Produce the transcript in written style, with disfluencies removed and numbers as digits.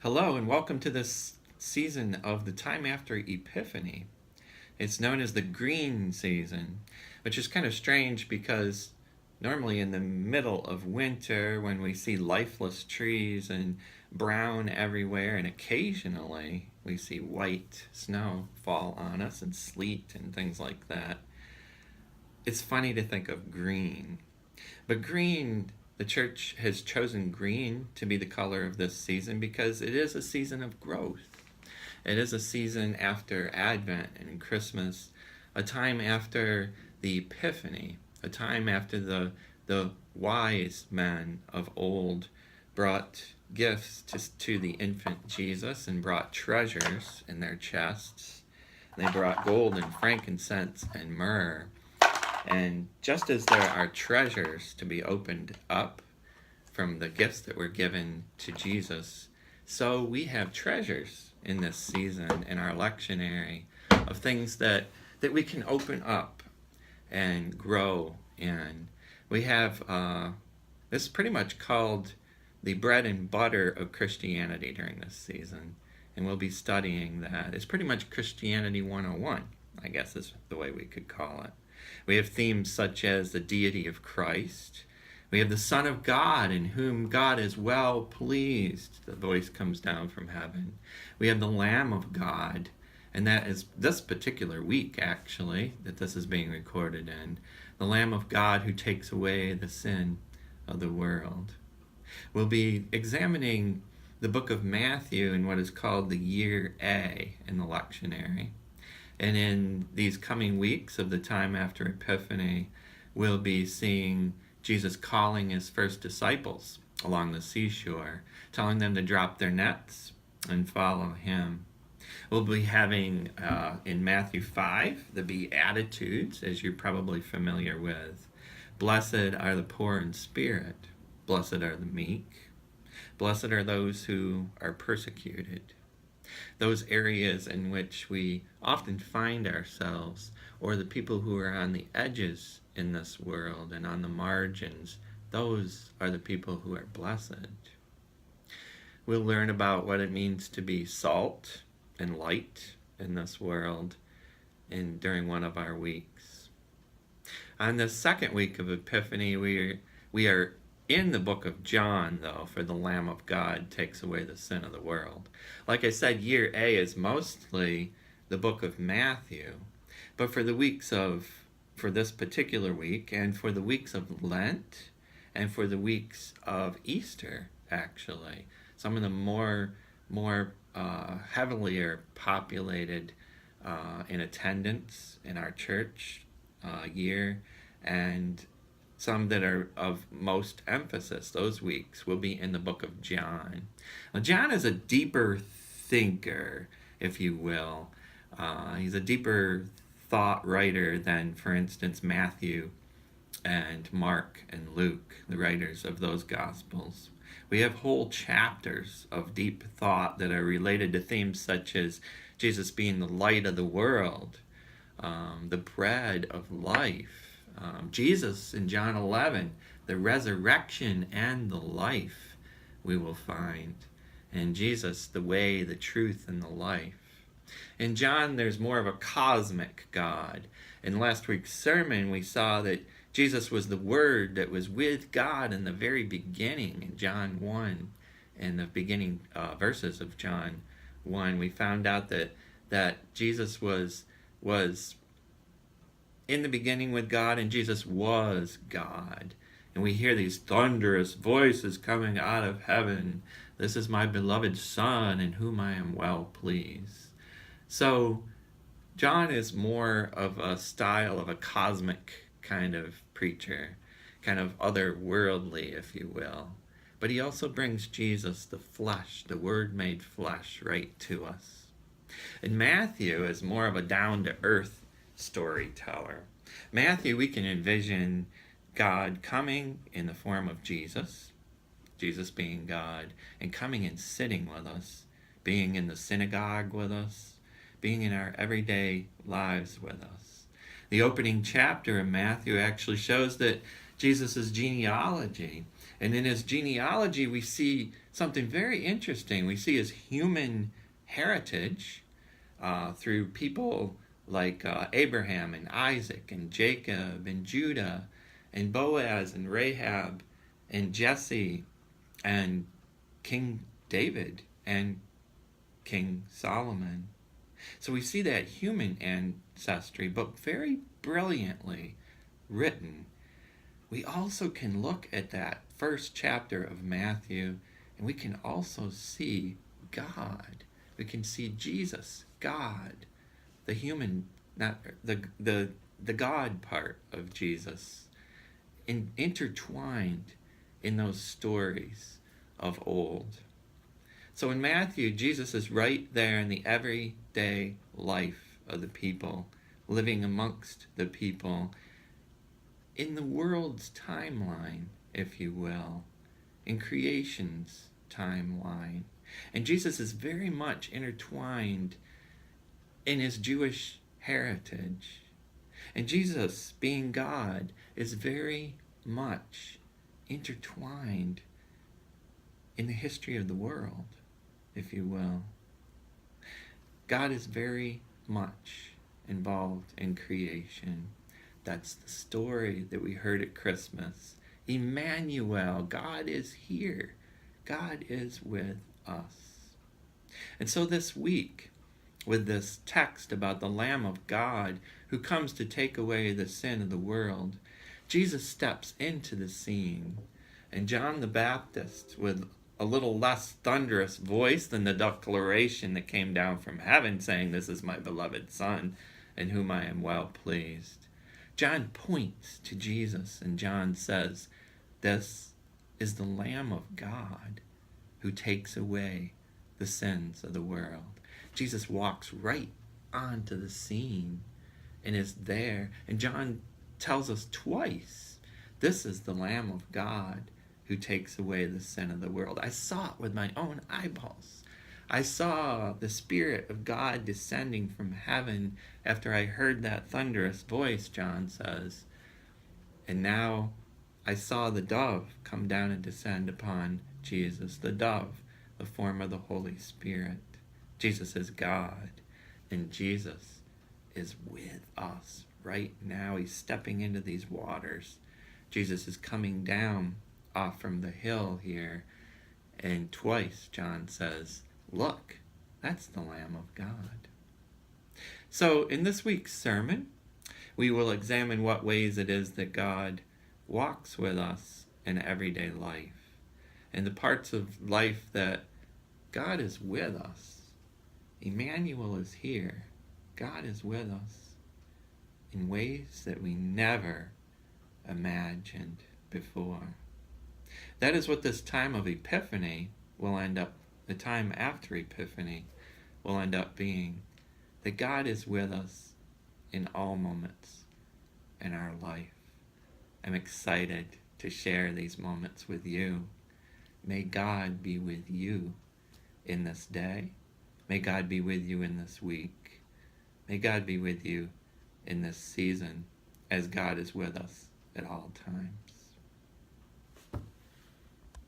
Hello, and welcome to this season of the time after Epiphany. It's known as the green season, which is kind of strange because normally in the middle of winter, when we see lifeless trees and brown everywhere, and occasionally we see white snow fall on us and sleet and things like that, it's funny to think of green. But green, the church has chosen green to be the color of this season because it is a season of growth. It is a season after Advent and Christmas, a time after the Epiphany, a time after the wise men of old brought gifts to the infant Jesus and brought treasures in their chests. They brought gold and frankincense and myrrh. And just as there are treasures to be opened up from the gifts that were given to Jesus, so we have treasures in this season in our lectionary of things that we can open up and grow in. We have this is pretty much called the bread and butter of Christianity during this season, and we'll be studying that. It's pretty much Christianity 101, I guess is the way we could call it. We have themes such as the deity of Christ. We have the Son of God, in whom God is well pleased. The voice comes down from heaven. We have the Lamb of God, and that is this particular week, actually, that this is being recorded in. The Lamb of God who takes away the sin of the world. We'll be examining the book of Matthew in what is called the Year A in the lectionary. And in these coming weeks of the time after Epiphany, we'll be seeing Jesus calling his first disciples along the seashore, telling them to drop their nets and follow him. We'll be having, in Matthew 5, the Beatitudes, as you're probably familiar with. Blessed are the poor in spirit. Blessed are the meek. Blessed are those who are persecuted. Those areas in which we often find ourselves, or the people who are on the edges in this world and on the margins, those are the people who are blessed. We'll learn about what it means to be salt and light in this world during one of our weeks. On the second week of Epiphany, we are in the book of John, though, for the Lamb of God takes away the sin of the world. Like I said, Year A is mostly the book of Matthew, but for this particular week, and for the weeks of Lent, and for the weeks of Easter, actually, some of the more heavily populated in attendance in our church year, and some that are of most emphasis, those weeks, will be in the book of John. Now, John is a deeper thinker, if you will. He's a deeper thought writer than, for instance, Matthew and Mark and Luke, the writers of those Gospels. We have whole chapters of deep thought that are related to themes such as Jesus being the light of the world, the bread of life, Jesus in John 11, the resurrection and the life we will find. And Jesus, the way, the truth, and the life. In John, there's more of a cosmic God. In last week's sermon, we saw that Jesus was the Word that was with God in the very beginning. In John 1, in the beginning verses of John 1, we found out that Jesus was in the beginning with God, and Jesus was God. And we hear these thunderous voices coming out of heaven. This is my beloved Son, in whom I am well pleased. So John is more of a style of a cosmic kind of preacher, kind of otherworldly, if you will. But he also brings Jesus, the flesh, the Word made flesh, right to us. And Matthew is more of a down-to-earth storyteller. Matthew, we can envision God coming in the form of Jesus being God, and coming and sitting with us, being in the synagogue with us, being in our everyday lives with us. The opening chapter of Matthew actually shows that Jesus' genealogy And in his genealogy, we see something very interesting. We see his human heritage through people like Abraham and Isaac and Jacob and Judah and Boaz and Rahab and Jesse and King David and King Solomon. So we see that human ancestry, but very brilliantly written. We also can look at that first chapter of Matthew, and we can also see God. We can see Jesus, God, the human, not the God part of Jesus, intertwined in those stories of old. So in Matthew, Jesus is right there in the everyday life of the people, living amongst the people, in the world's timeline, if you will, in creation's timeline. And Jesus is very much intertwined in his Jewish heritage. And Jesus, being God, is very much intertwined in the history of the world, if you will. God is very much involved in creation. That's the story that we heard at Christmas. Emmanuel, God is here. God is with us. And so this week, with this text about the Lamb of God who comes to take away the sin of the world, Jesus steps into the scene. And John the Baptist, with a little less thunderous voice than the declaration that came down from heaven saying, "This is my beloved Son, in whom I am well pleased," John points to Jesus, and John says, "This is the Lamb of God who takes away the sins of the world." Jesus walks right onto the scene and is there. And John tells us twice, this is the Lamb of God who takes away the sin of the world. I saw it with my own eyeballs. I saw the Spirit of God descending from heaven after I heard that thunderous voice, John says. And now I saw the dove come down and descend upon Jesus. The dove, the form of the Holy Spirit. Jesus is God, and Jesus is with us right now. He's stepping into these waters. Jesus is coming down off from the hill here, and twice John says, "Look, that's the Lamb of God." So in this week's sermon, we will examine what ways it is that God walks with us in everyday life, and the parts of life that God is with us. Emmanuel is here. God is with us in ways that we never imagined before. That is what this time of Epiphany will end up, the time after Epiphany will end up being, that God is with us in all moments in our life. I'm excited to share these moments with you. May God be with you in this day. May God be with you in this week. May God be with you in this season, as God is with us at all times.